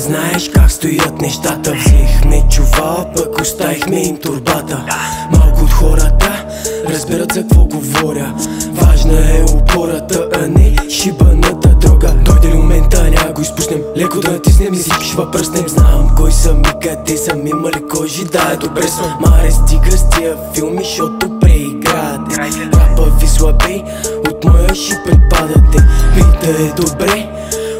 знаеш как стоят нещата. Взехме чувал, пък оставихме им турбата. Малко от хората разберат за какво говоря. Важна е опората, а не шибаната дрога. Дойде ли момента, няма го изпуснем. Леко да натиснем и всички ще въпръснем. Знам кой съм и къде съм, има ли кожи, да е добре съм. Маре стига с тия филми, защото преиграват. Рапа ви слабей, от моя ши припадате. Бита е добре,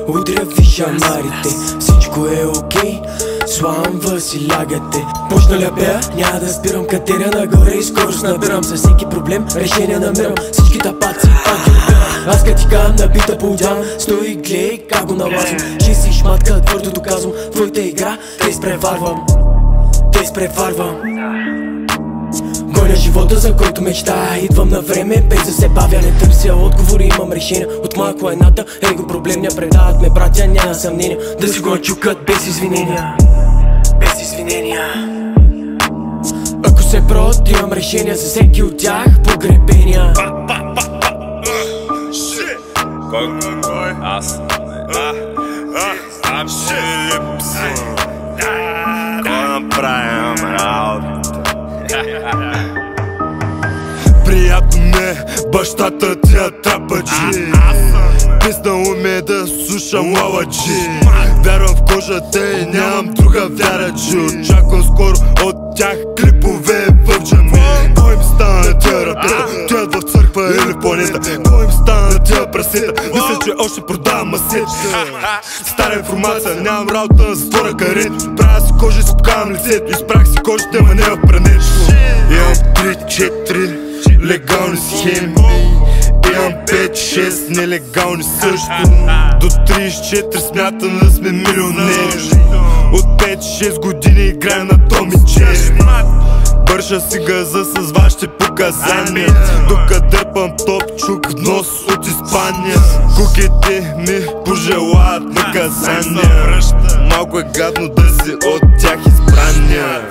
удря ви шамарите. Всичко е окей, сламва си лягате. Почна ля бея, няма да спирам, катеря нагоре и скорост набирам. За всеки проблем решение намирам, всички тапаци пак ги убирам. Аз като ти казвам на бита поудявам, стой и гледай как го налазвам. Ще си шматка, твърдо доказвам, твоята игра те изпреварвам. Те изпреварвам. Гоня живота, за който мечтая, идвам на време, без да се бавя, не търся отговори, имам решения. От моя кланата, его проблем ня предават ме братя, няма съмнение. Да си го начукат без извинения. Без извинения. Ако се прот, имам решения за всеки от тях, погребения. Кой? Аз. Кой направим работа? Приятно не, бащата ти е трападжи. Писнало ми е да слушам лаваджи. Вярвам в кожата и нямам друга вяра, че очаквам скоро от тях клипове в джами. Кой им стана тия рапета, тия в църква или в планета? Кой им стана тия прасета, мисля, че още продавам масет. Стара информация, нямам работа на затвора карет. Правя си кожа и спукавам лицето, изправих си кожите, ма не в прането. Имам 3-4 легални схеми, имам 5-6 нелегални също. До 34 смятам да сме милионери. От 5-6 години играем на Том и Джери. Бърша си газа с вашите показания, докато дърпам топчук в нос от Испания. Куките ми пожелават наказания, малко е гадно да си от тях избрания.